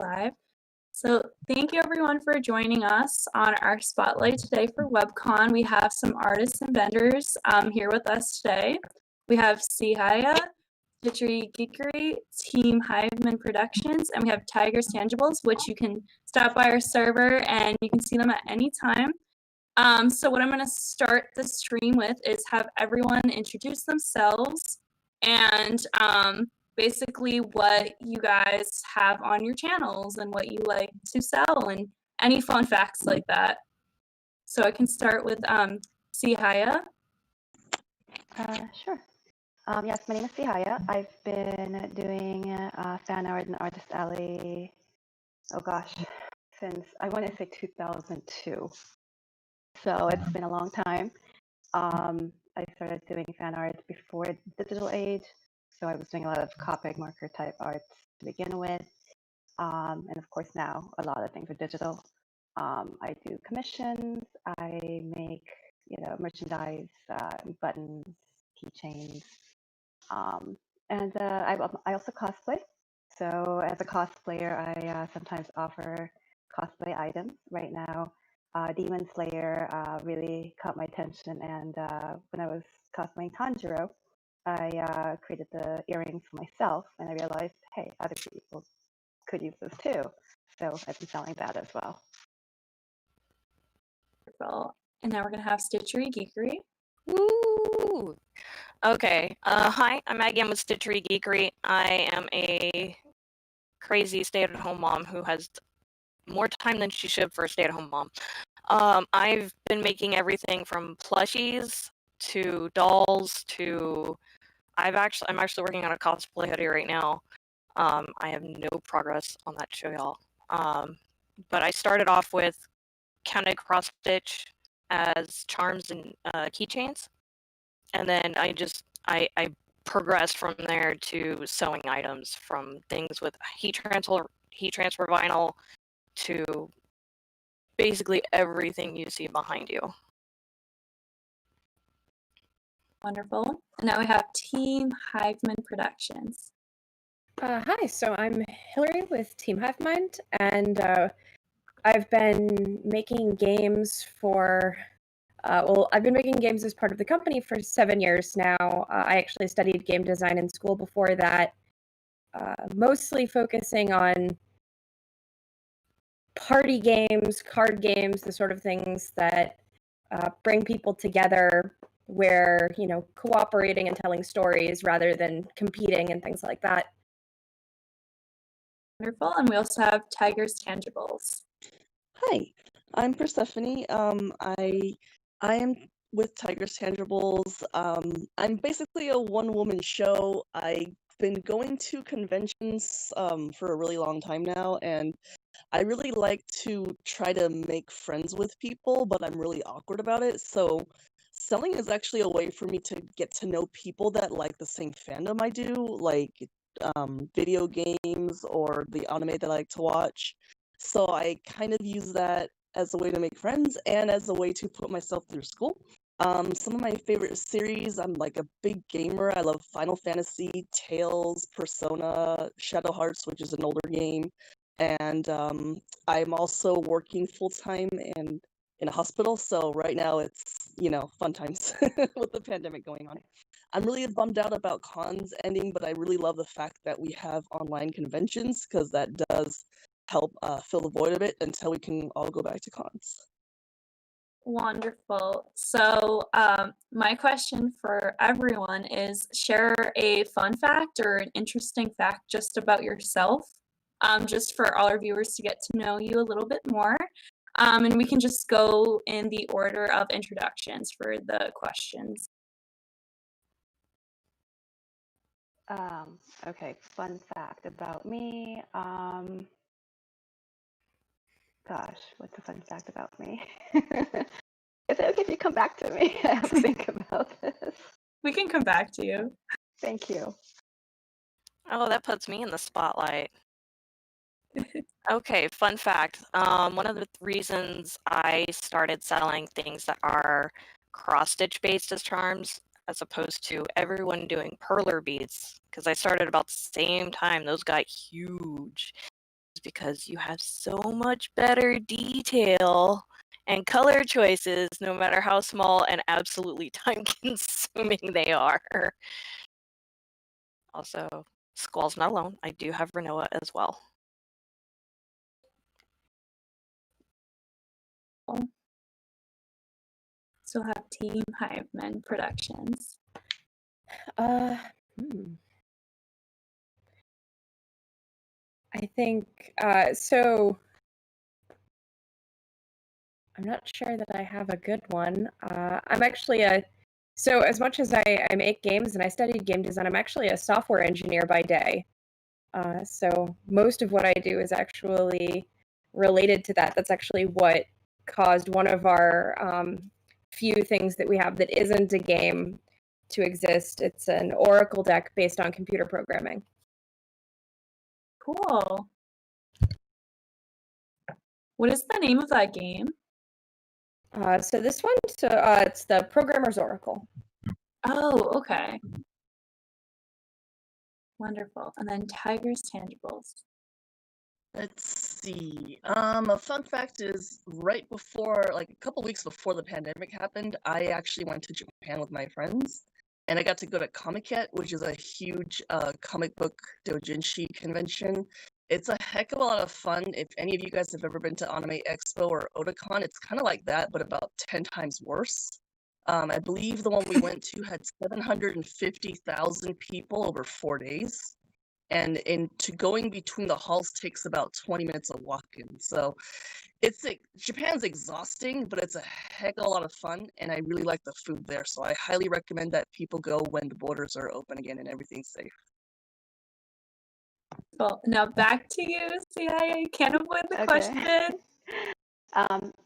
Live. So thank you everyone for joining us on our spotlight today for WebCon. We have some artists and vendors here with us today. We have Sihaya, Jittery Geekery, Team Hiveman Productions, and we have Tigers Tangibles, which you can stop by our server and you can see them at any time. So what I'm going to start the stream with is have everyone introduce themselves and basically what you guys have on your channels and what you like to sell and any fun facts like that. So I can start with Sihaya. Sure. Yes, my name is Sihaya. I've been doing fan art and Artist Alley, oh gosh, since I want to say 2002. So it's been a long time. I started doing fan art before the digital age. So I was doing a lot of Copic marker type arts to begin with. And of course now a lot of things are digital. I do commissions, I make, merchandise, buttons, keychains, and I also cosplay. So as a cosplayer, I sometimes offer cosplay items. Right now, Demon Slayer really caught my attention, and when I was cosplaying Tanjiro, I created the earrings for myself, and I realized, hey, other people could use this too. So I've been selling that as well. And now we're going to have Stitchery Geekery. Woo! Okay. Hi, I'm Maggie. I'm with Stitchery Geekery. I am a crazy stay-at-home mom who has more time than she should for a stay-at-home mom. I've been making everything from plushies to dolls to I'm actually working on a cosplay hoodie right now. I have no progress on that show, y'all. But I started off with counted cross stitch as charms and keychains, and then I progressed from there to sewing items, from things with heat transfer vinyl to basically everything you see behind you. Wonderful. And now we have Team Hiveman Productions. Hi, so I'm Hillary with Team Hivemind, and I've been making games for, I've been making games as part of the company for 7 years now. I actually studied game design in school before that, mostly focusing on party games, card games, the sort of things that bring people together where, cooperating and telling stories rather than competing and things like that. Wonderful. And we also have Tigers Tangibles. Hi, I'm Persephone. I am with Tigers Tangibles. I'm basically a one-woman show. I've been going to conventions for a really long time now, and I really like to try to make friends with people, but I'm really awkward about it. So selling is actually a way for me to get to know people that like the same fandom I do, like video games or the anime that I like to watch. So I kind of use that as a way to make friends and as a way to put myself through school. Some of my favorite series, I'm like a big gamer. I love Final Fantasy, Tales, Persona, Shadow Hearts, which is an older game. And I'm also working full-time and in a hospital. So right now it's, fun times with the pandemic going on. I'm really bummed out about cons ending, but I really love the fact that we have online conventions because that does help fill the void a bit until we can all go back to cons. Wonderful. So my question for everyone is share a fun fact or an interesting fact just about yourself, just for all our viewers to get to know you a little bit more. And we can just go in the order of introductions for the questions. Okay, fun fact about me. Gosh, what's a fun fact about me? Is it okay if you come back to me? I have to think about this. We can come back to you. Thank you. Oh, that puts me in the spotlight. Okay, fun fact. One of the reasons I started selling things that are cross-stitch based as charms, as opposed to everyone doing perler beads, because I started about the same time those got huge, is because you have so much better detail and color choices, no matter how small and absolutely time consuming they are. Also, Squall's not alone. I do have Renoa as well. So have Team Hiveman Productions. I think so. I'm not sure that I have a good one. I'm actually so as much as I make games and I studied game design, I'm actually a software engineer by day. So most of what I do is actually related to that. That's actually what caused one of our few things that we have that isn't a game to exist. It's an Oracle deck based on computer programming. Cool. What is the name of that game? So this one, it's the Programmer's Oracle. Oh, okay. Wonderful. And then Tiger's Tangibles. Let's see. A fun fact is right before, like a couple weeks before the pandemic happened, I actually went to Japan with my friends, and I got to go to Comiket, which is a huge comic book doujinshi convention. It's a heck of a lot of fun. If any of you guys have ever been to Anime Expo or Otakon, it's kind of like that, but about 10 times worse. I believe the one we went to had 750,000 people over 4 days. And into going between the halls takes about 20 minutes of walking. So it's Japan's exhausting, but it's a heck of a lot of fun, and I really like the food there. So I highly recommend that people go when the borders are open again and everything's safe. Well, now back to you, I can't avoid the Okay. question.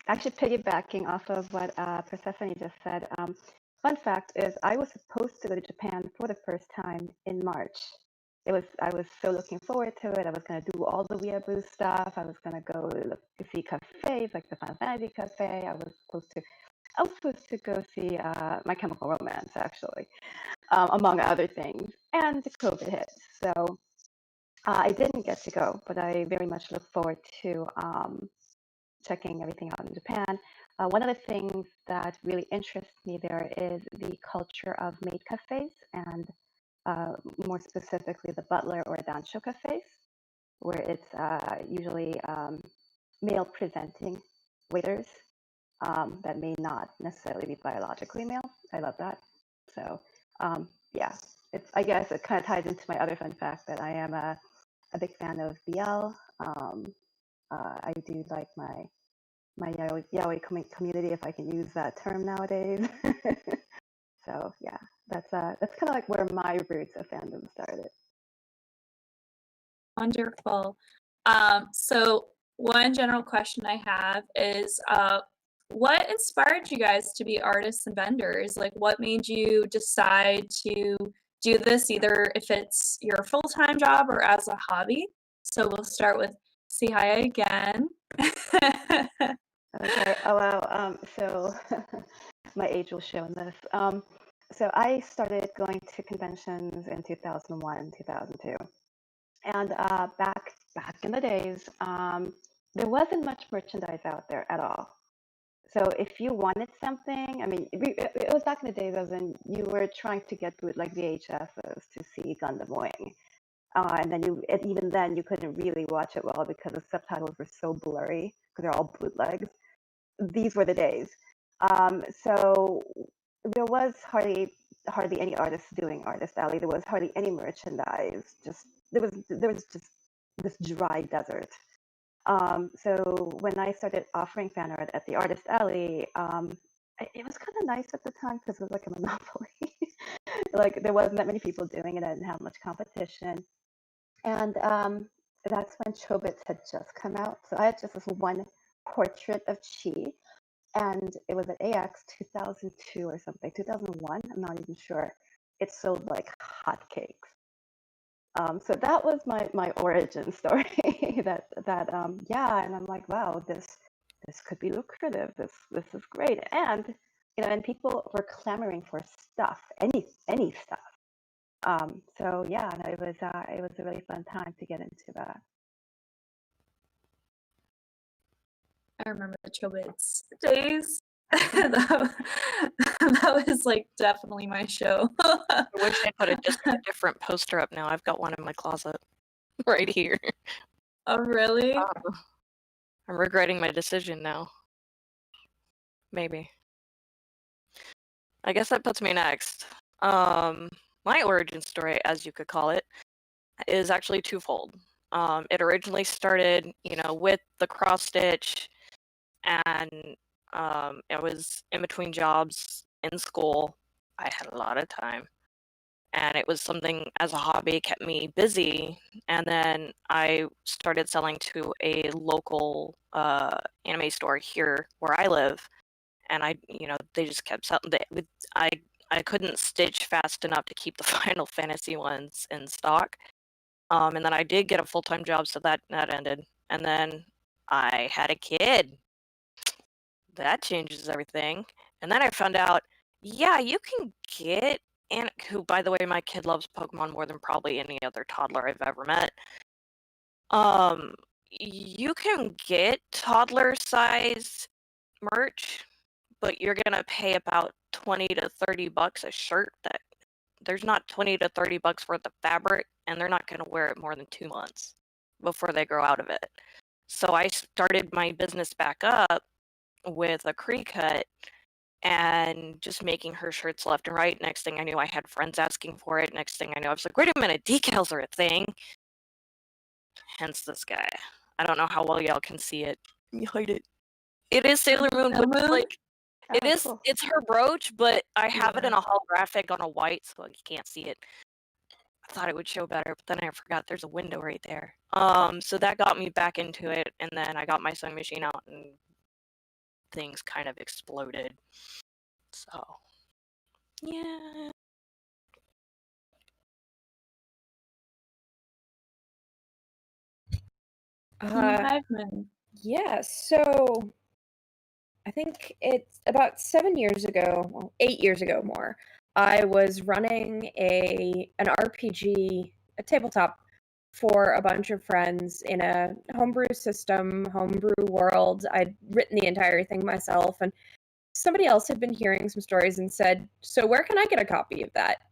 Actually, piggybacking off of what Persephone just said, fun fact is I was supposed to go to Japan for the first time in March. I was so looking forward to it. I was going to do all the weeaboo stuff. I was going to go to see cafes like the Final Fantasy Cafe. I was supposed to go see My Chemical Romance, actually, among other things. And COVID hit, so I didn't get to go. But I very much look forward to checking everything out in Japan. One of the things that really interests me there is the culture of maid cafes, and more specifically the butler or dansho cafes, where it's usually male presenting waiters that may not necessarily be biologically male. I love that. So yeah, I guess it kind of ties into my other fun fact that I am a big fan of BL. I do like my yaoi community, if I can use that term nowadays. So yeah, that's kind of like where my roots of fandom started. Wonderful. So one general question I have is, what inspired you guys to be artists and vendors? Like, what made you decide to do this, either if it's your full-time job or as a hobby? So we'll start with Sihaya again. Okay. Oh wow. So my age will show in this. So I started going to conventions in 2001, 2002, and back in the days, there wasn't much merchandise out there at all. So if you wanted something, I mean, it was back in the days as in you were trying to get bootleg VHSs to see Gundam Wing. And then even then you couldn't really watch it well because the subtitles were so blurry because they're all bootlegs. These were the days. So there was hardly any artists doing Artist Alley. There was hardly any merchandise. There was just this dry desert. So when I started offering fan art at the Artist Alley, it was kind of nice at the time because it was like a monopoly. Like there wasn't that many people doing it. I didn't have much competition, and that's when Chobits had just come out. So I had just this one portrait of Chi, and it was at AX 2002 or something, 2001. I'm not even sure. It sold like hotcakes. So that was my origin story. Yeah, and I'm like, wow, this could be lucrative. This is great, and and people were clamoring for stuff, any stuff. So yeah, no, it was a really fun time to get into that. I remember the Chobits days. that, that was like definitely my show. I wish I put a different poster up now. I've got one in my closet right here. Oh, really? I'm regretting my decision now. Maybe. I guess that puts me next. My origin story, as you could call it, is actually twofold. It originally started, with the cross stitch, and it was in between jobs in school. I had a lot of time, and it was something as a hobby, kept me busy. And then I started selling to a local anime store here where I live, and they just kept selling. I couldn't stitch fast enough to keep the Final Fantasy ones in stock. And then I did get a full-time job, so that ended. And then I had a kid. That changes everything. And then I found out, yeah, you can get, and who, by the way, my kid loves Pokemon more than probably any other toddler I've ever met. You can get toddler size merch, but you're gonna pay about $20 to $30 a shirt. That there's not $20 to $30 worth of fabric, and they're not gonna wear it more than 2 months before they grow out of it. So I started my business back up with a Cricut and just making her shirts left and right. Next thing I knew, I had friends asking for it. Next thing I knew, I was like, wait a minute, decals are a thing. Hence this guy. I don't know how well y'all can see it. Let me hide it. It is Sailor Moon, but it's like, Cool. it's her brooch, but I have it in Yeah. a holographic on a white, so you can't see it. I thought it would show better, but then I forgot there's a window right there. So that got me back into it, and then I got my sewing machine out, and things kind of exploded. So, yeah. Team Hiveman. Yeah, so I think it's about 7 years ago, well, 8 years ago more, I was running an RPG, a tabletop, for a bunch of friends in a homebrew system, homebrew world. I'd written the entire thing myself, and somebody else had been hearing some stories and said, so where can I get a copy of that?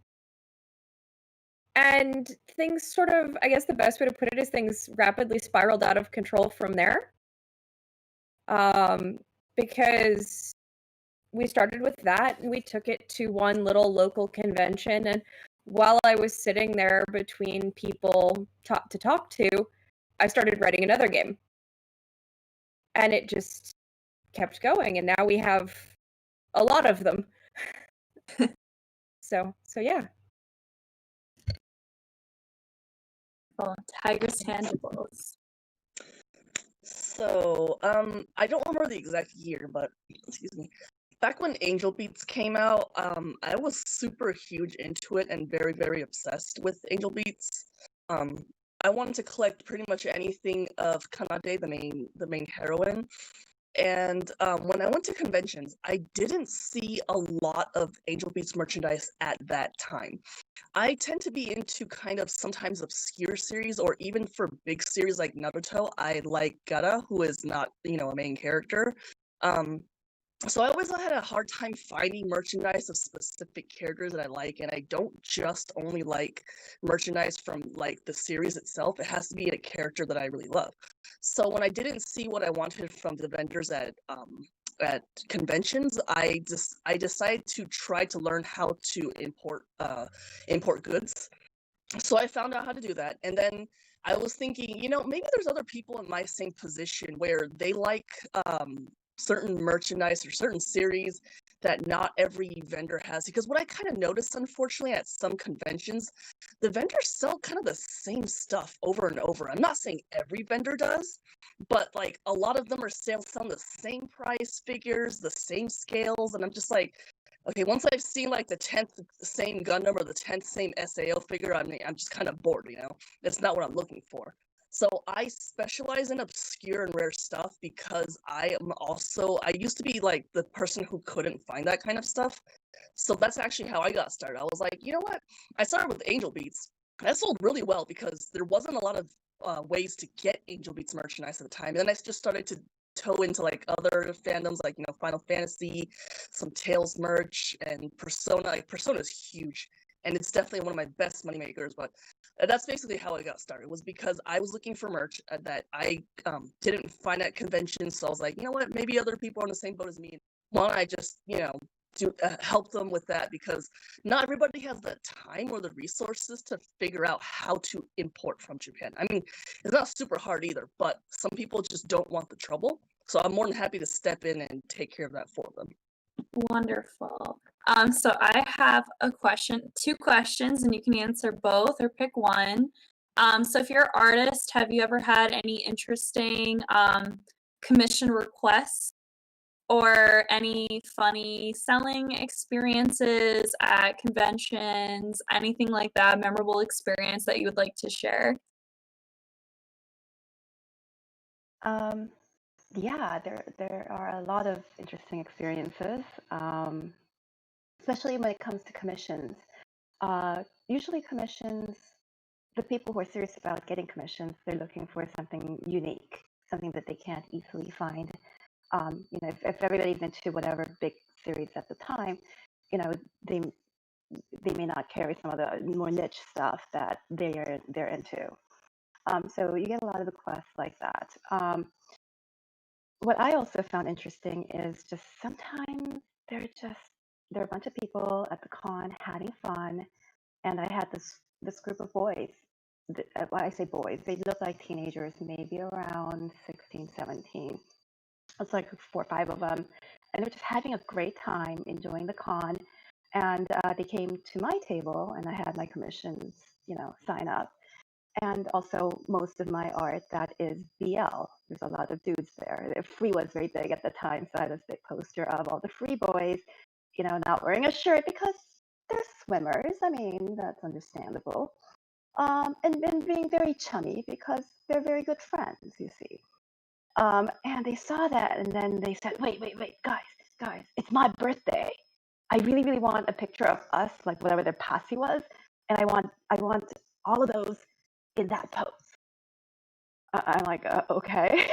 And things sort of, I guess the best way to put it is things rapidly spiraled out of control from there. Because we started with that, and we took it to one little local convention, and while I was sitting there between people to talk to, I started writing another game. And it just kept going, and now we have a lot of them. So yeah. Well, Tiger's Tangibles. So, I don't remember the exact year, but excuse me. Back when Angel Beats came out, I was super huge into it and very, very obsessed with Angel Beats. I wanted to collect pretty much anything of Kanade, the main heroine. And when I went to conventions, I didn't see a lot of Angel Beats merchandise at that time. I tend to be into kind of sometimes obscure series, or even for big series like Naruto, I like Gaara, who is not, a main character. So I always had a hard time finding merchandise of specific characters that I like, and I don't just only like merchandise from like the series itself. It has to be a character that I really love. So when I didn't see what I wanted from the vendors at conventions, I decided to try to learn how to import goods. So I found out how to do that, and then I was thinking, maybe there's other people in my same position where they like certain merchandise or certain series that not every vendor has. Because what I kind of noticed, unfortunately, at some conventions, the vendors sell kind of the same stuff over and over. I'm not saying every vendor does, but like a lot of them are selling the same price figures, the same scales, and I'm just like, okay, once I've seen like the 10th same Gundam or the 10th same SAO figure, I'm just kind of bored, That's not what I'm looking for. So I specialize in obscure and rare stuff because I used to be like the person who couldn't find that kind of stuff. So that's actually how I got started. I was like, you know what? I started with Angel Beats. That sold really well because there wasn't a lot of ways to get Angel Beats merchandise at the time. And then I just started to toe into like other fandoms, like Final Fantasy, some Tales merch, and Persona. Like Persona is huge, and it's definitely one of my best moneymakers. But that's basically how I got started. Was because I was looking for merch that I didn't find at conventions. So I was like, you know what? Maybe other people are on the same boat as me. Why don't I just do help them with that, because not everybody has the time or the resources to figure out how to import from Japan. I mean, it's not super hard either, but some people just don't want the trouble. So I'm more than happy to step in and take care of that for them. Wonderful. So I have two questions, and you can answer both or pick one. So if you're an artist, have you ever had any interesting commission requests or any funny selling experiences at conventions, anything like that, memorable experience that you would like to share? Yeah, there are a lot of interesting experiences, especially when it comes to commissions. Usually commissions, the people who are serious about getting commissions, they're looking for something unique, something that they can't easily find. If everybody's into whatever big series at the time, they may not carry some of the more niche stuff that they're into. So you get a lot of requests like that. What I also found interesting is just sometimes there are a bunch of people at the con having fun, and I had this group of boys. When I say boys, they look like teenagers, maybe around 16, 17. It's like 4 or 5 of them, and they're just having a great time enjoying the con. And they came to my table, and I had my commissions, sign up. And also most of my art that is BL. There's a lot of dudes there. Free was very big at the time, so I had this big poster of all the free boys, not wearing a shirt because they're swimmers. I mean, that's understandable. And being very chummy because they're very good friends, you see. And they saw that, and then they said, wait, guys, it's my birthday. I really, really want a picture of us, like whatever their posse was, and I want all of those in that pose. I'm like, okay,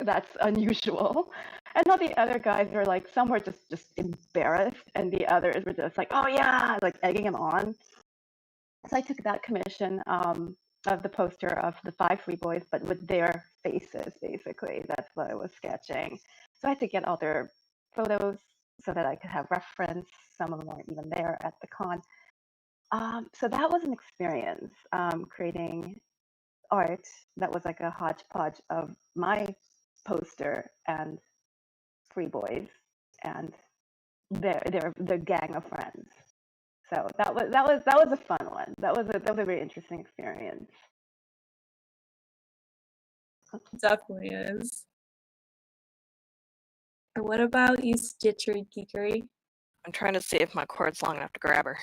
that's unusual. And all the other guys were like, some were just embarrassed, and the others were just like, oh yeah, like egging him on. So I took that commission of the poster of the 5 free boys, but with their faces, basically. That's what I was sketching. So I had to get all their photos so that I could have reference. Some of them weren't even there at the con. So that was an experience, creating art that was like a hodgepodge of my poster and free boys and their gang of friends. So that was a fun one. That was a very interesting experience. Definitely is. What about you, Stitchery Geekery? I'm trying to see if my cord's long enough to grab her.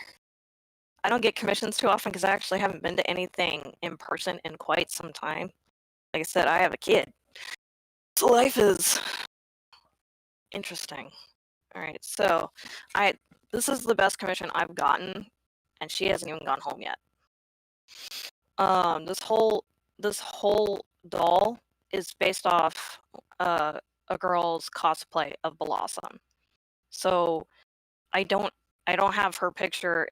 I don't get commissions too often because I actually haven't been to anything in person in quite some time. Like I said, I have a kid. So life is interesting. All right, so this is the best commission I've gotten, and she hasn't even gone home yet. This whole doll is based off a girl's cosplay of Blossom. So I don't have her picture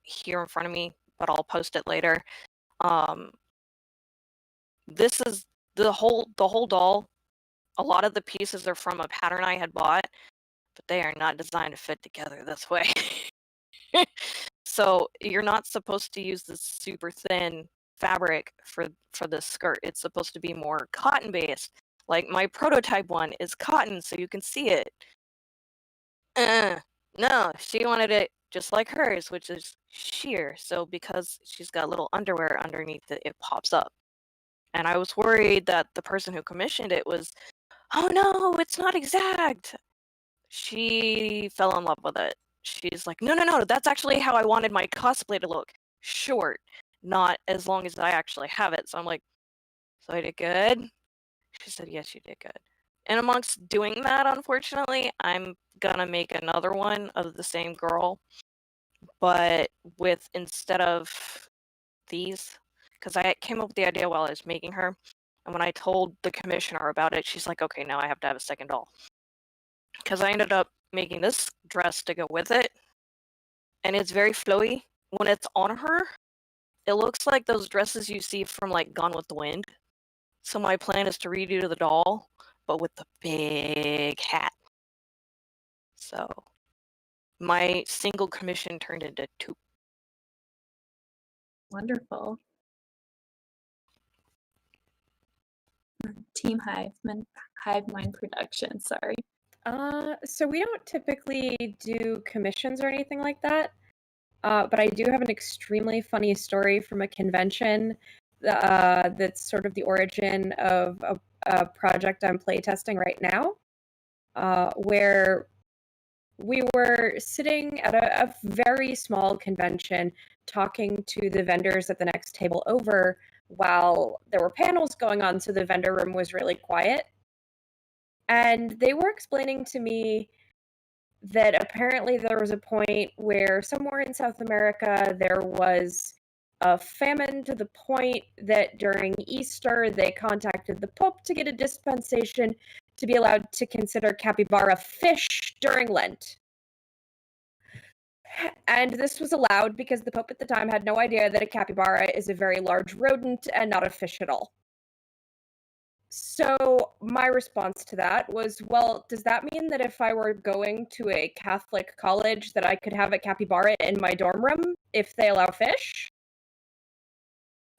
here in front of me, but I'll post it later. This is the whole doll. A lot of the pieces are from a pattern I had bought, but they are not designed to fit together this way. So you're not supposed to use this super thin fabric for this skirt. It's supposed to be more cotton based. Like my prototype one is cotton, so you can see it. No, she wanted it just like hers, which is sheer. So because she's got little underwear underneath it, it pops up. And I was worried that the person who commissioned it was, oh no, it's not exact. She fell in love with it. She's like, no, that's actually how I wanted my cosplay to look. Short, not as long as I actually have it. So I'm like, so I did good? She said, yes, you did good. And amongst doing that, unfortunately, I'm gonna make another one of the same girl, but instead of these, because I came up with the idea while I was making her, And when I told the commissioner about it, she's like, okay, now I have to have a second doll. Because I ended up making this dress to go with it. And it's very flowy. When it's on her, it looks like those dresses you see from like Gone with the Wind. So my plan is to redo the doll, but with the big hat. So my single commission turned into 2. Wonderful. Team Hive Mind Production, sorry. So we don't typically do commissions or anything like that. But I do have an extremely funny story from a convention that's sort of the origin of a project I'm playtesting right now, where we were sitting at a very small convention talking to the vendors at the next table over while there were panels going on, so the vendor room was really quiet. And they were explaining to me that apparently there was a point where somewhere in South America there was a famine to the point that during Easter they contacted the Pope to get a dispensation to be allowed to consider capybara fish during Lent. And this was allowed because the Pope at the time had no idea that a capybara is a very large rodent and not a fish at all. So my response to that was, well, does that mean that if I were going to a Catholic college that I could have a capybara in my dorm room if they allow fish?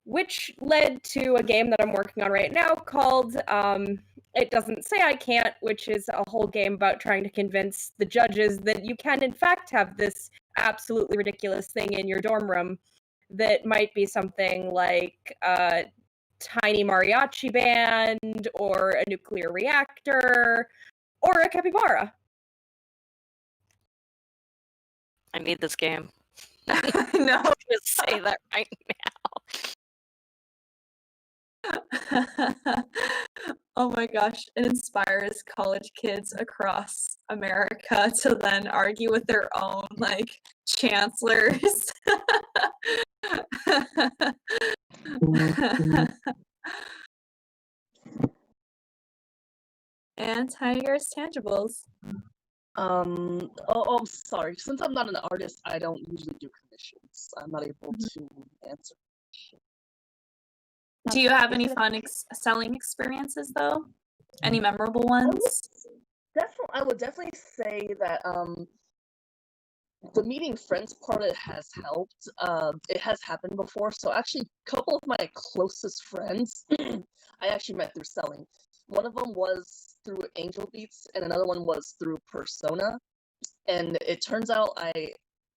Which led to a game that I'm working on right now called It Doesn't Say I Can't, which is a whole game about trying to convince the judges that you can in fact have this absolutely ridiculous thing in your dorm room that might be something like tiny mariachi band or a nuclear reactor or a capybara. I need this game. No. Just say that right Oh my gosh, it inspires college kids across America to then argue with their own like chancellors. And Tiger's Tangibles. Sorry. Since I'm not an artist, I don't usually do commissions. I'm not able to answer. Do you have any fun selling experiences though? Any memorable ones? I would definitely say that the meeting friends part it has helped. It has happened before. So actually, a couple of my closest friends, I actually met through selling. One of them was through Angel Beats, and another one was through Persona. And it turns out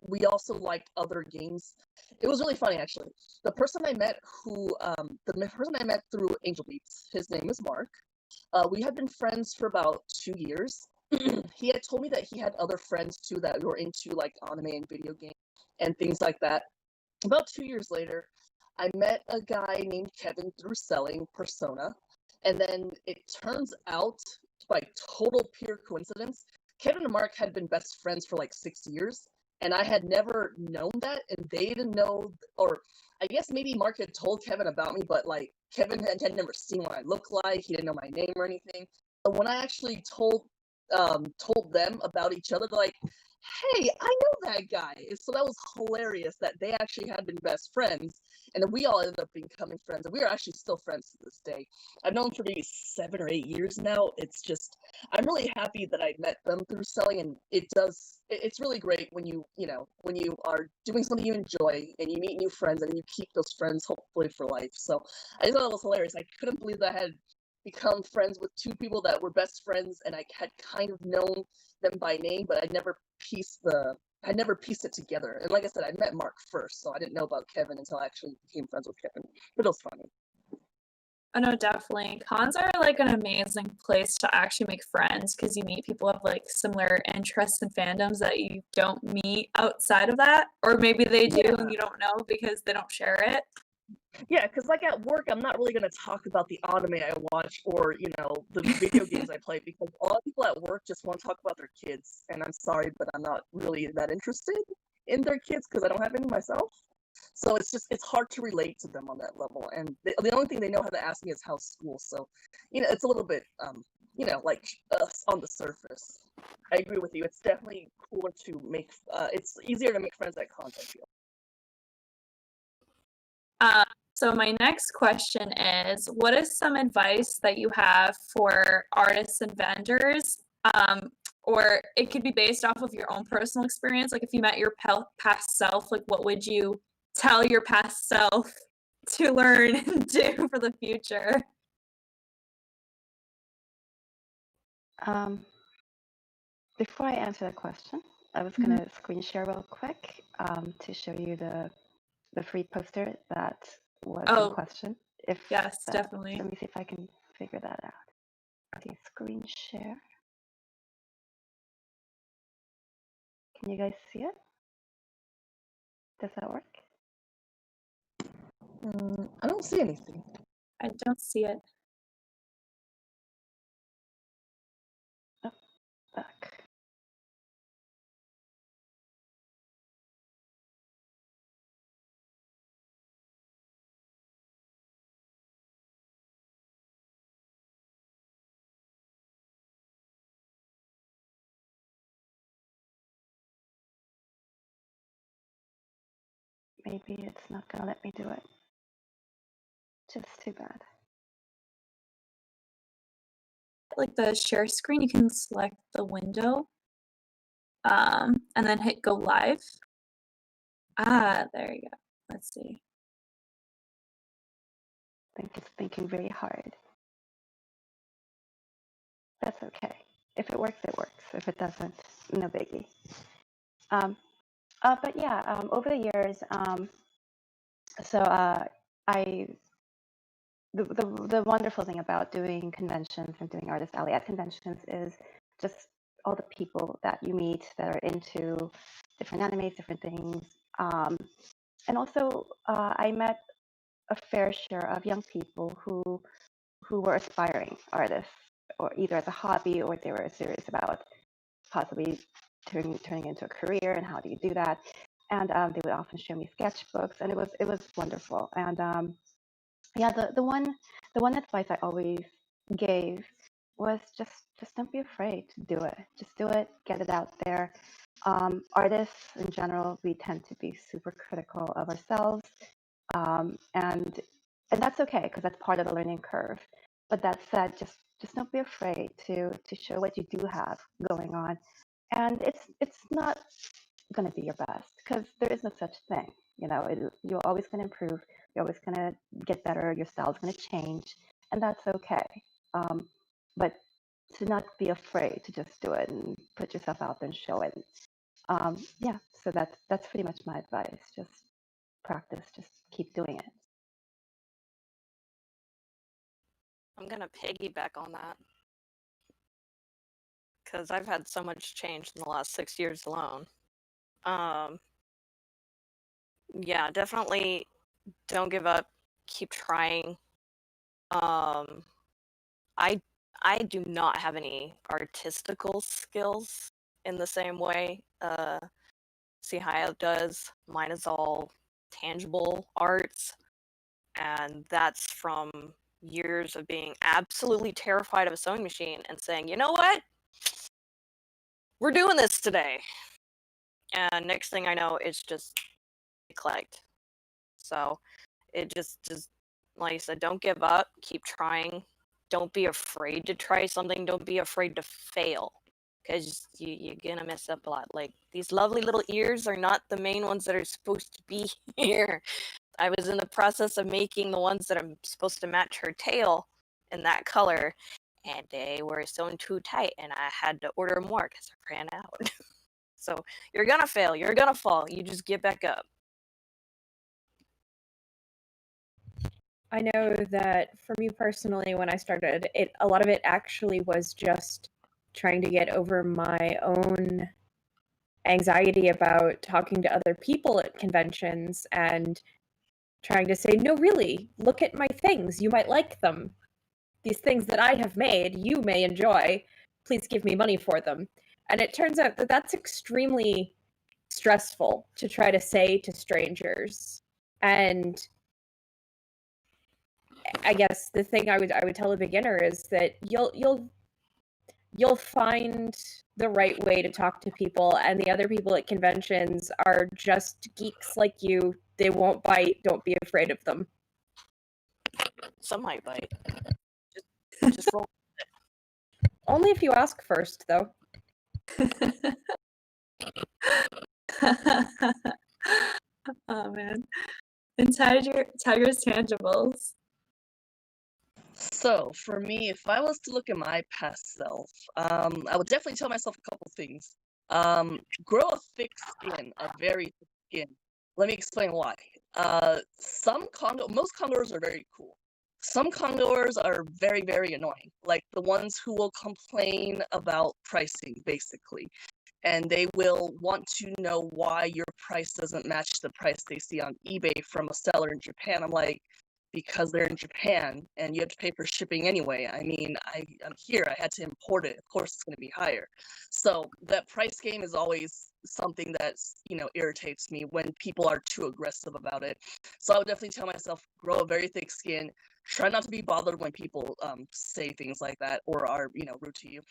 we also liked other games. It was really funny actually. The person I met through Angel Beats, his name is Mark. We had been friends for about 2 years. He had told me that he had other friends too that were into like anime and video games and things like that. About 2 years later, I met a guy named Kevin through selling Persona, and then it turns out, by total pure coincidence, Kevin and Mark had been best friends for like 6 years, and I had never known that, and they didn't know, or I guess maybe Mark had told Kevin about me, but like Kevin had never seen what I looked like. He didn't know my name or anything. But when I actually told them about each other, they're like, hey, I know that guy. So that was hilarious that they actually had been best friends, and then we all ended up becoming friends, and we are actually still friends to this day. I've known them for maybe 7 or 8 years now. It's just, I'm really happy that I met them through selling, and it's really great when you are doing something you enjoy and you meet new friends and you keep those friends hopefully for life. So I just thought it was hilarious. I couldn't believe that I had become friends with 2 people that were best friends, and I had kind of known them by name, but I never pieced it together. And like I said, I met Mark first, so I didn't know about Kevin until I actually became friends with Kevin. But it was funny. Oh no, definitely. Cons are like an amazing place to actually make friends because you meet people of like similar interests and fandoms that you don't meet outside of that, or maybe they do and you don't know because they don't share it. Yeah, because like at work, I'm not really going to talk about the anime I watch or, the video games I play, because a lot of people at work just want to talk about their kids. And I'm sorry, but I'm not really that interested in their kids because I don't have any myself. So it's hard to relate to them on that level. And the only thing they know how to ask me is how's school. So, it's a little bit, like on the surface. I agree with you. It's definitely cooler to make. It's easier to make friends at cons, I feel. So my next question is, what is some advice that you have for artists and vendors? Or it could be based off of your own personal experience. Like if you met your past self, like what would you tell your past self to learn and do for the future? Before I answer that question, I was going to screen share real quick to show you the free poster that was in question. Yes, definitely. Let me see if I can figure that out. Okay, screen share. Can you guys see it? Does that work? I don't see anything. I don't see it. Oh, back. Maybe it's not going to let me do it. Just too bad. Like the share screen, you can select the window and then hit go live. There you go. Let's see. I think it's thinking very hard. That's okay. If it works, it works. If it doesn't, no biggie. But yeah, over the years, the wonderful thing about doing conventions and doing Artist Alley at conventions is just all the people that you meet that are into different animes, different things. And also, I met a fair share of young people who were aspiring artists, or either as a hobby or they were serious about possibly turning into a career, and how do you do that? And they would often show me sketchbooks, and it was wonderful. And yeah, the one advice I always gave was just don't be afraid to do it. Just do it, get it out there. Artists in general, we tend to be super critical of ourselves, and that's okay because that's part of the learning curve. But that said, just don't be afraid to show what you do have going on, and it's not going to be your best because there is no such thing. You're always going to improve. You're always going to get better. Your style's going to change, and that's okay. But to not be afraid to just do it and put yourself out there and show it. Yeah, so that's pretty much my advice. Just practice. Just keep doing it. I'm gonna piggyback on that because I've had so much change in the last 6 years alone. Yeah, definitely don't give up. Keep trying. I do not have any artistical skills in the same way Sihaya does. Mine is all tangible arts, and that's from years of being absolutely terrified of a sewing machine and saying, you know what? We're doing this today. And next thing I know, it's just collect. So it just like I said, don't give up, keep trying. Don't be afraid to try something. Don't be afraid to fail, because you're gonna mess up a lot. Like, these lovely little ears are not the main ones that are supposed to be here. I was in the process of making the ones that are supposed to match her tail in that color, and they were sewn too tight, and I had to order more because I ran out. So you're gonna fail, you're gonna fall, you just get back up. I know that for me personally, when I started, a lot of it actually was just trying to get over my own anxiety about talking to other people at conventions and trying to say, no, really, look at my things. You might like them. These things that I have made, you may enjoy. Please give me money for them. And it turns out that that's extremely stressful to try to say to strangers. And I guess the thing I would tell a beginner is that you'll find the right way to talk to people, and the other people at conventions are just geeks like you. They won't bite. Don't be afraid of them. Some might bite. Just roll. Only if you ask first, though. Oh man. And Tiger's Tangibles. So for me, if I was to look at my past self, I would definitely tell myself a couple things. Grow a thick skin, a very thick skin. Let me explain why. Most condors are very cool. Some condors are very, very annoying, like the ones who will complain about pricing, basically. And they will want to know why your price doesn't match the price they see on eBay from a seller in Japan. I'm like, because they're in Japan and you have to pay for shipping anyway. I mean, I'm here, I had to import it. Of course, it's going to be higher. So that price game is always something that's, irritates me when people are too aggressive about it. So I would definitely tell myself, grow a very thick skin. Try not to be bothered when people say things like that or are, rude to you.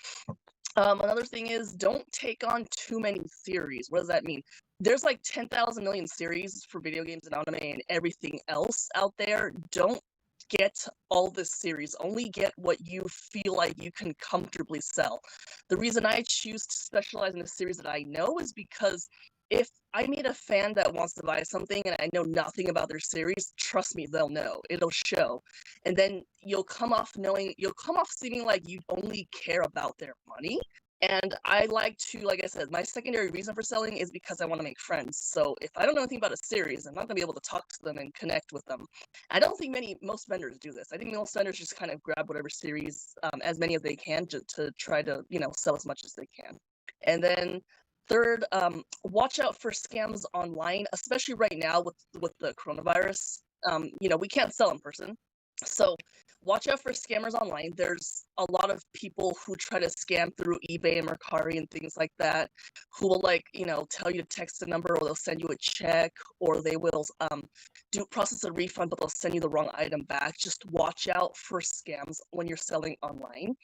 Another thing is, don't take on too many series. What does that mean? There's like 10,000 million series for video games and anime and everything else out there. Don't get all this series. Only get what you feel like you can comfortably sell. The reason I choose to specialize in a series that I know is because if I meet a fan that wants to buy something and I know nothing about their series, trust me, they'll know. It'll show. And then you'll come off seeming like you only care about their money. And I like I said, my secondary reason for selling is because I want to make friends. So if I don't know anything about a series, I'm not going to be able to talk to them and connect with them. I don't think most vendors do this. I think most vendors just kind of grab whatever series, as many as they can, to try to, sell as much as they can. And then third, watch out for scams online, especially right now with the coronavirus. We can't sell in person. So watch out for scammers online. There's a lot of people who try to scam through eBay and Mercari and things like that, who will tell you to text a number, or they'll send you a check, or they will process a refund, but they'll send you the wrong item back. Just watch out for scams when you're selling online.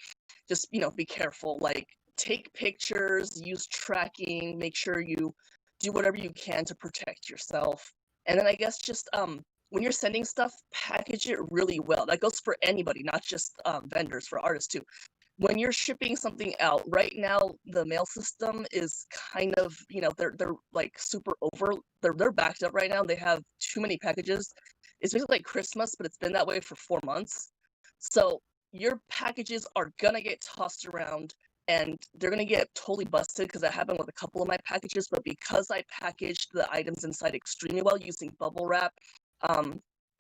Just, be careful. Like, take pictures, use tracking, make sure you do whatever you can to protect yourself. And then I guess just when you're sending stuff, package it really well. That goes for anybody, not just vendors, for artists too. When you're shipping something out, right now the mail system is kind of, they're like super they're backed up right now. They have too many packages. It's basically like Christmas, but it's been that way for 4 months. So your packages are gonna get tossed around and they're gonna get totally busted, because that happened with a couple of my packages. But because I packaged the items inside extremely well using bubble wrap, I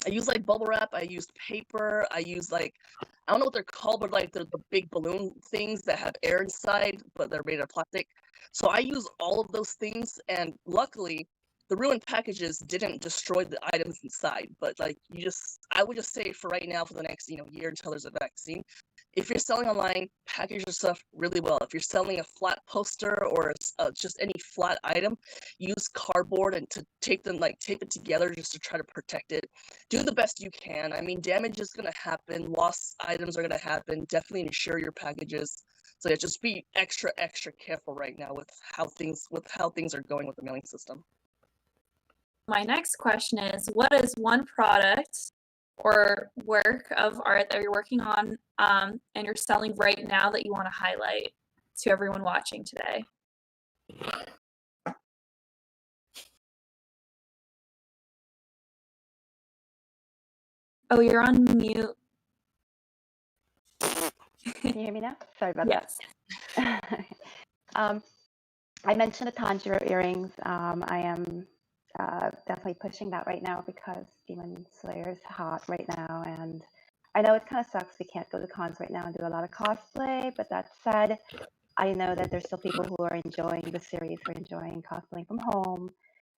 use bubble wrap, I used paper, I use I don't know what they're called, but the big balloon things that have air inside, but they're made of plastic. So I use all of those things, and luckily the ruined packages didn't destroy the items inside. But I would just say, for right now, for the next year until there's a vaccine, if you're selling online, package your stuff really well. If you're selling a flat poster or just any flat item, use cardboard and to tape it together just to try to protect it. Do the best you can. I mean, damage is going to happen. Lost items are going to happen. Definitely insure your packages. So yeah, just be extra, extra careful right now with how things are going with the mailing system. My next question is, what is one product or work of art that you're working on and you're selling right now that you want to highlight to everyone watching today? Oh, you're on mute. Can you hear me now? Sorry about Yes. that. I mentioned the Tanjiro earrings. I am definitely pushing that right now because Demon Slayer is hot right now, and I know it kind of sucks we can't go to cons right now and do a lot of cosplay, but that said, I know that there's still people who are enjoying the series, who are enjoying cosplaying from home,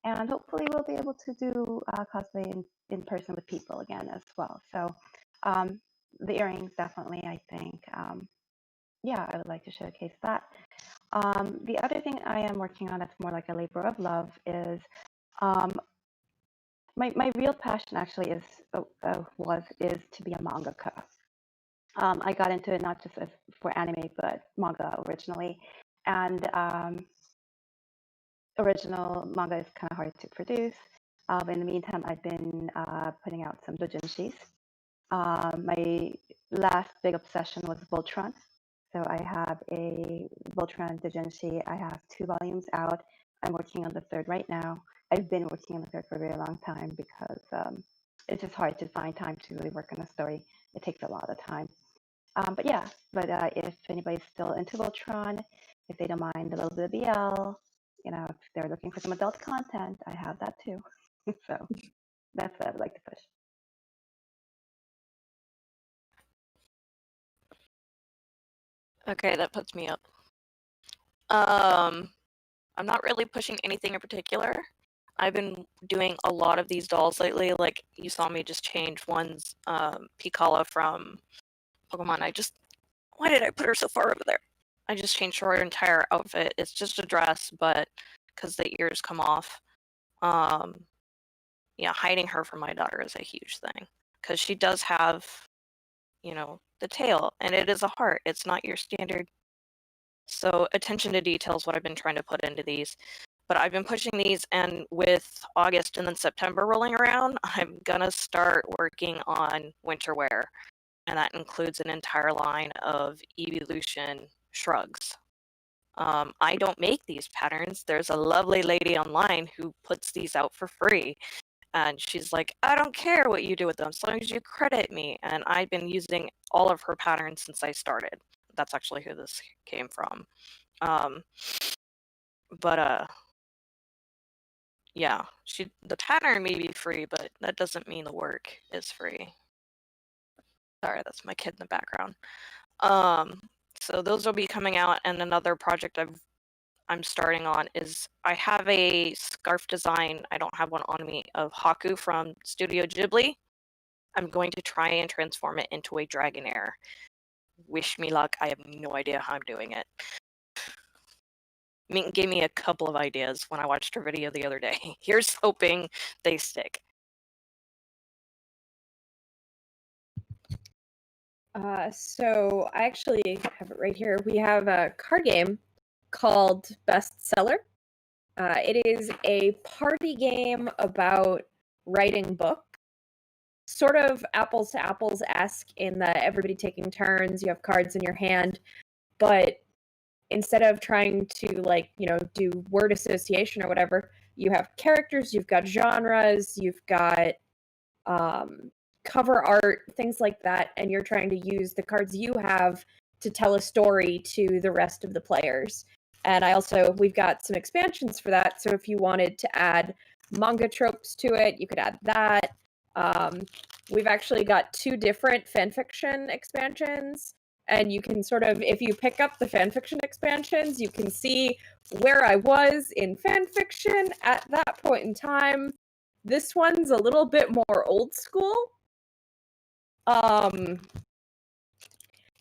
and hopefully we'll be able to do cosplay in person with people again as well. So the earrings, definitely, I think, yeah, I would like to showcase that. The other thing I am working on that's more like a labor of love is my real passion actually is to be a mangaka. I got into it not just for anime, but manga originally. And original manga is kind of hard to produce. In the meantime, I've been putting out some doujinshis. My last big obsession was Voltron. So I have a Voltron doujinshi. I have 2 volumes out. I'm working on the 3rd right now. I've been working on the 3rd for a very long time because it's just hard to find time to really work on a story. It takes a lot of time. But yeah, if anybody's still into Voltron, if they don't mind a little bit of BL, if they're looking for some adult content, I have that too. So that's what I would like to push. Okay, that puts me up. I'm not really pushing anything in particular. I've been doing a lot of these dolls lately. Like you saw me just change one's Piccola from Pokemon. Why did I put her so far over there? I just changed her entire outfit. It's just a dress, but because the ears come off. Yeah, hiding her from my daughter is a huge thing because she does have, the tail, and it is a heart. It's not your standard. So attention to detail is what I've been trying to put into these. But I've been pushing these, and with August and then September rolling around, I'm gonna start working on winter wear, and that includes an entire line of evolution shrugs. I don't make these patterns. There's a lovely lady online who puts these out for free, and she's like, I don't care what you do with them, as long as you credit me. And I've been using all of her patterns since I started. That's actually who this came from. Yeah, the pattern may be free, but that doesn't mean the work is free. Sorry, that's my kid in the background. So those will be coming out, and another project I'm starting on is I have a scarf design, I don't have one on me, of Haku from Studio Ghibli. I'm going to try and transform it into a Dragonair. Wish me luck, I have no idea how I'm doing it. Mink gave me a couple of ideas when I watched her video the other day. Here's hoping they stick. So I actually have it right here. We have a card game called Bestseller. It is a party game about writing books. Sort of apples to apples-esque in that everybody taking turns, you have cards in your hand, but instead of trying to do word association or whatever, you have characters, you've got genres, you've got cover art, things like that, and you're trying to use the cards you have to tell a story to the rest of the players. And we've got some expansions for that, so if you wanted to add manga tropes to it, you could add that. We've actually got 2 different fanfiction expansions, and you can if you pick up the fanfiction expansions, you can see where I was in fanfiction at that point in time. This one's a little bit more old school.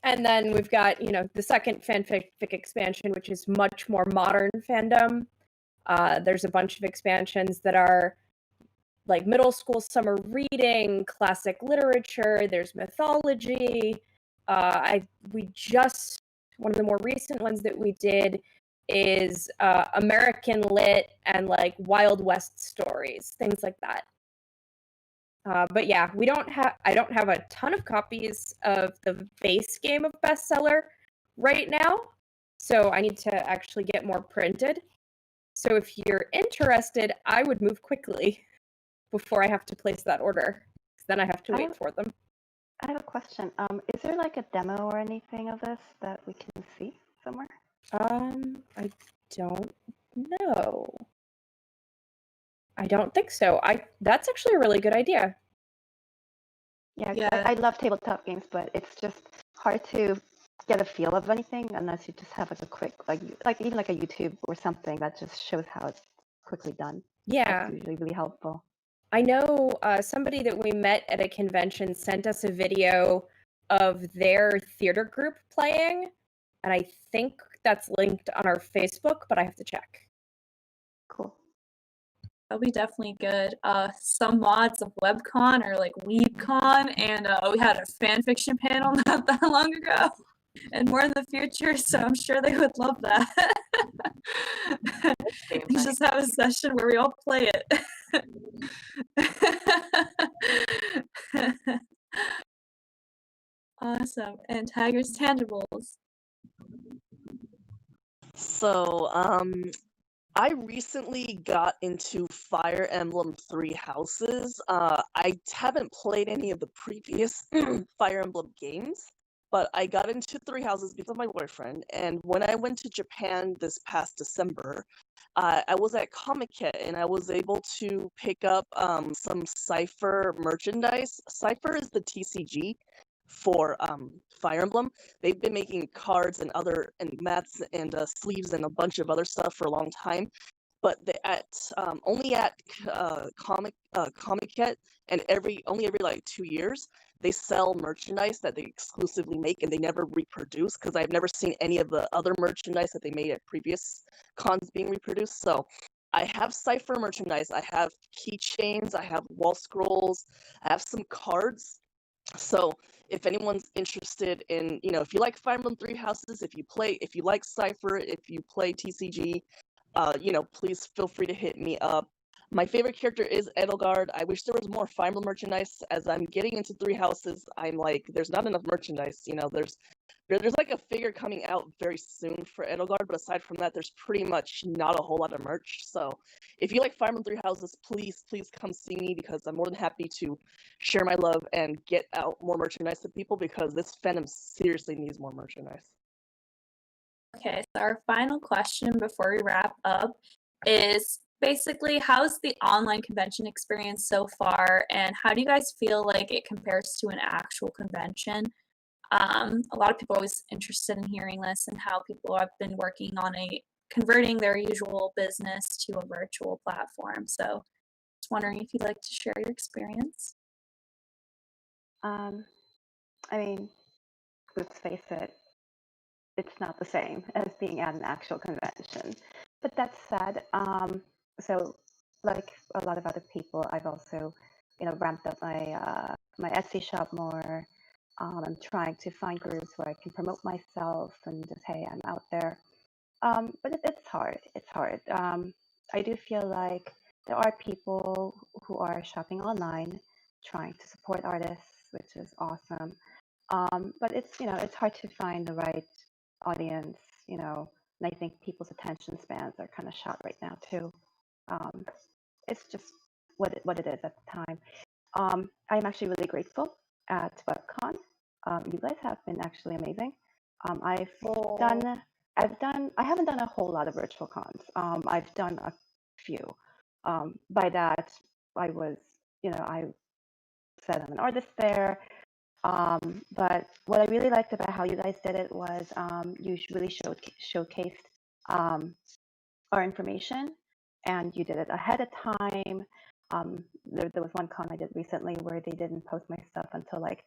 And then we've got, the second fanfic expansion, which is much more modern fandom. There's a bunch of expansions that are like middle school summer reading, classic literature, there's mythology. One of the more recent ones that we did is American lit and like Wild West stories, things like that. But yeah, I don't have a ton of copies of the base game of Bestseller right now, so I need to actually get more printed. So if you're interested, I would move quickly before I have to place that order, because then I have to wait for them. I have a question. Is there like a demo or anything of this that we can see somewhere? I don't know. I don't think so. That's actually a really good idea. Yeah. I love tabletop games, but it's just hard to get a feel of anything unless you just have like a quick, even like a YouTube or something that just shows how it's quickly done. Yeah. That's usually really helpful. I know somebody that we met at a convention sent us a video of their theater group playing, and I think that's linked on our Facebook, but I have to check. Cool. That'll be definitely good. Some mods of WebCon are like WeebCon, and we had a fan fiction panel not that long ago, and more in the future. So I'm sure they would love that. Game We night. just have a session where we all play it. Awesome. And Tigers Tangibles. So, I recently got into Fire Emblem Three Houses. I haven't played any of the previous Fire Emblem games, but I got into Three Houses because of my boyfriend. And when I went to Japan this past December, I was at Comiket and I was able to pick up some Cypher merchandise. Cypher is the TCG for Fire Emblem. They've been making cards and mats and sleeves and a bunch of other stuff for a long time. But only at Comiket and only every like 2 years they sell merchandise that they exclusively make and they never reproduce, because I've never seen any of the other merchandise that they made at previous cons being reproduced. So I have Cypher merchandise, I have keychains, I have wall scrolls, I have some cards. So if anyone's interested in, if you like Fire Emblem Three Houses, if you like Cypher, if you play TCG, please feel free to hit me up. My favorite character is Edelgard. I wish there was more Fire Emblem merchandise. As I'm getting into Three Houses, I'm like, there's not enough merchandise. There's like a figure coming out very soon for Edelgard, but aside from that, there's pretty much not a whole lot of merch. So if you like Fire Emblem Three Houses, please come see me, because I'm more than happy to share my love and get out more merchandise to people, because this fandom seriously needs more merchandise. Okay, so our final question before we wrap up is basically, how's the online convention experience so far, and how do you guys feel like it compares to an actual convention? A lot of people are always interested in hearing this and how people have been working on converting their usual business to a virtual platform. So just wondering if you'd like to share your experience. I mean, let's face it, it's not the same as being at an actual convention. But that said, so like a lot of other people, I've also, ramped up my Etsy shop more. I'm trying to find groups where I can promote myself and just, hey, I'm out there. But it's hard. It's hard. I do feel like there are people who are shopping online, trying to support artists, which is awesome. But it's hard to find the right audience, and I think people's attention spans are kind of shot right now too. It's just what it is at the time. I'm actually really grateful at WebCon. You guys have been actually amazing. I haven't done a whole lot of virtual cons. I've done a few. By that, I said I'm an artist there. But what I really liked about how you guys did it was you really showcased our information, and you did it ahead of time. There was one con I did recently where they didn't post my stuff until like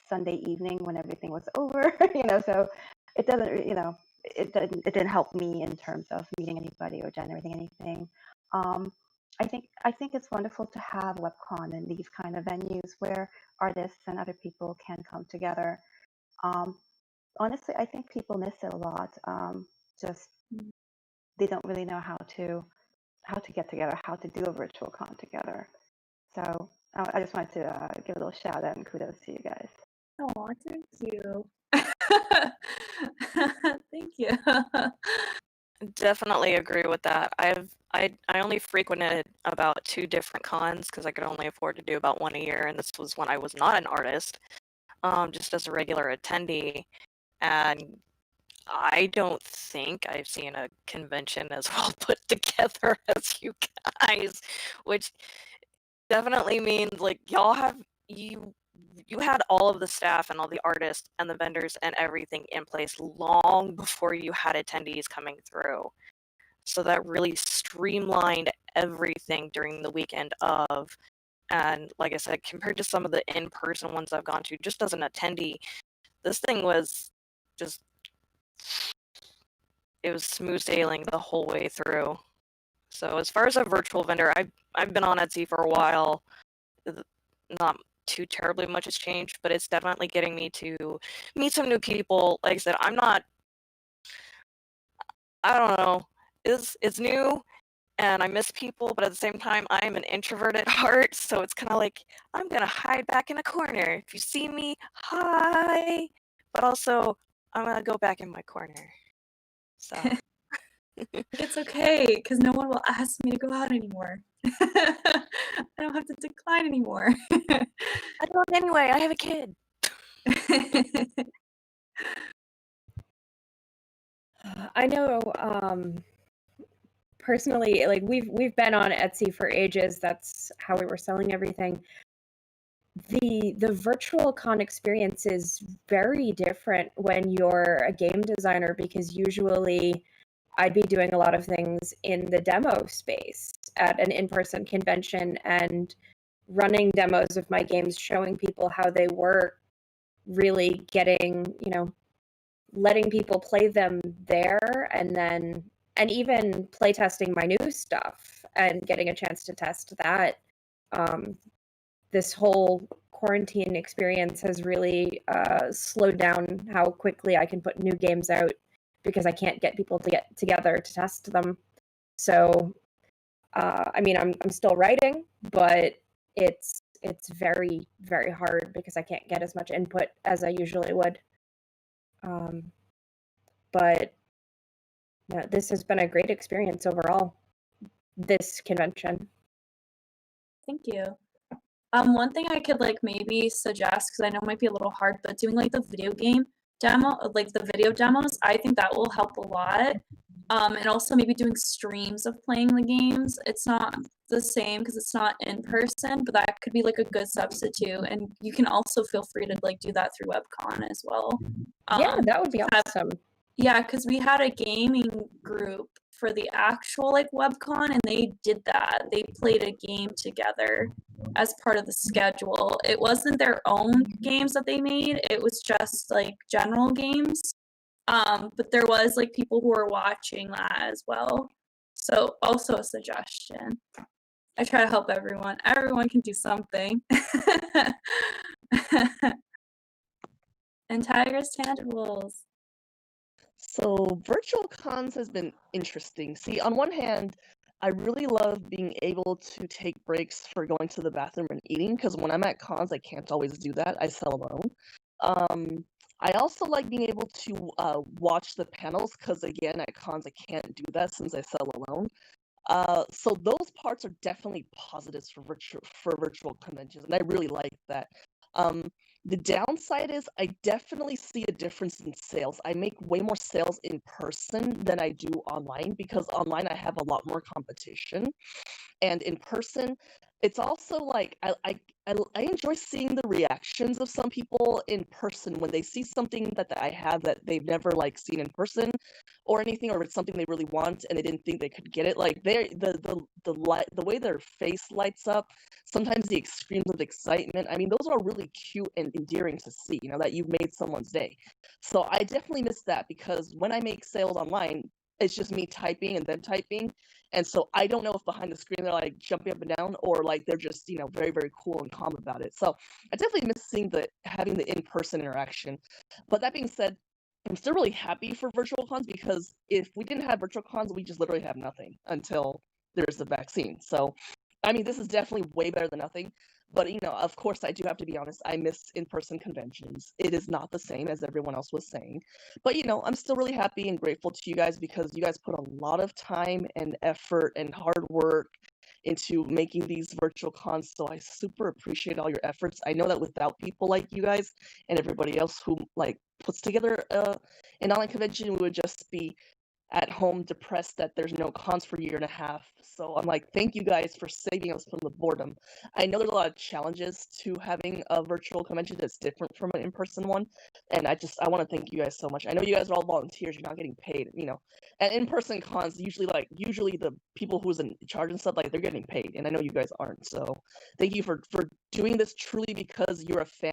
Sunday evening when everything was over. So it doesn't, it didn't help me in terms of meeting anybody or generating anything. I think it's wonderful to have WebCon and these kind of venues where artists and other people can come together. Honestly, I think people miss it a lot. Just they don't really know how to get together, how to do a virtual con together. So I just wanted to give a little shout out and kudos to you guys. Oh, thank you. Thank you. Definitely agree with that. I only frequented about 2 different cons because I could only afford to do about 1 a year, and this was when I was not an artist, just as a regular attendee. And I don't think I've seen a convention as well put together as you guys, which definitely means like you had all of the staff and all the artists and the vendors and everything in place long before you had attendees coming through. So that really streamlined everything during the weekend of. And like I said, compared to some of the in-person ones I've gone to, just as an attendee, this thing was it was smooth sailing the whole way through. So as far as a virtual vendor, I've been on Etsy for a while. Not too terribly much has changed, but it's definitely getting me to meet some new people. Like I said, I don't know, it's new and I miss people, but at the same time, I'm an introvert at heart, so it's kind of like I'm gonna hide back in a corner. If you see me, hi, but also I'm gonna go back in my corner. So It's okay, because no one will ask me to go out anymore. I don't have to decline anymore. I don't anyway. I have a kid. I know personally, like we've been on Etsy for ages. That's how we were selling everything. The virtual con experience is very different when you're a game designer, because usually I'd be doing a lot of things in the demo space at an in-person convention and running demos of my games, showing people how they work, really getting, letting people play them there, and even playtesting my new stuff and getting a chance to test that. This whole quarantine experience has really slowed down how quickly I can put new games out, because I can't get people to get together to test them. So, I mean, I'm still writing, but it's very, very hard because I can't get as much input as I usually would. But yeah, this has been a great experience overall, this convention. Thank you. One thing I could maybe suggest, because I know it might be a little hard, but doing the video game demo, like the video demos, I think that will help a lot. And also maybe doing streams of playing the games. It's not the same because it's not in person, but that could be a good substitute. And you can also feel free to do that through WebCon as well. Yeah, that would be awesome. Yeah, because we had a gaming group for the actual WebCon, and they did that. They played a game together as part of the schedule. It wasn't their own games that they made. It was just general games. But there was people who were watching that as well. So also a suggestion. I try to help everyone. Everyone can do something. And Tiger's Tangibles. So virtual cons has been interesting. See, on one hand, I really love being able to take breaks for going to the bathroom and eating, because when I'm at cons, I can't always do that. I sell alone. I also like being able to watch the panels, because again, at cons, I can't do that since I sell alone. So those parts are definitely positives for virtual conventions, and I really like that. The downside is I definitely see a difference in sales. I make way more sales in person than I do online, because online I have a lot more competition, and in person it's also I enjoy seeing the reactions of some people in person when they see something that I have that they've never seen in person or anything, or it's something they really want and they didn't think they could get it. The way their face lights up, sometimes the screams of excitement. I mean, those are really cute and endearing to see, that you've made someone's day. So I definitely miss that, because when I make sales online, it's just me typing and them typing. And so I don't know if behind the screen they're jumping up and down, or they're just, very, very cool and calm about it. So I definitely miss seeing having the in-person interaction. But that being said, I'm still really happy for virtual cons, because if we didn't have virtual cons, we just literally have nothing until there's a vaccine. So, I mean, this is definitely way better than nothing. But, of course, I do have to be honest, I miss in-person conventions. It is not the same, as everyone else was saying. But, I'm still really happy and grateful to you guys, because you guys put a lot of time and effort and hard work into making these virtual cons. So I super appreciate all your efforts. I know that without people like you guys and everybody else who puts together an online convention, we would just be at home depressed that there's no cons for a year and a half. So I'm thank you guys for saving us from the boredom. I know there's a lot of challenges to having a virtual convention that's different from an in-person one, and I want to thank you guys so much. I know you guys are all volunteers, you're not getting paid, and in-person cons usually the people who's in charge and stuff, they're getting paid, and I know you guys aren't. So thank you for doing this truly because you're a fan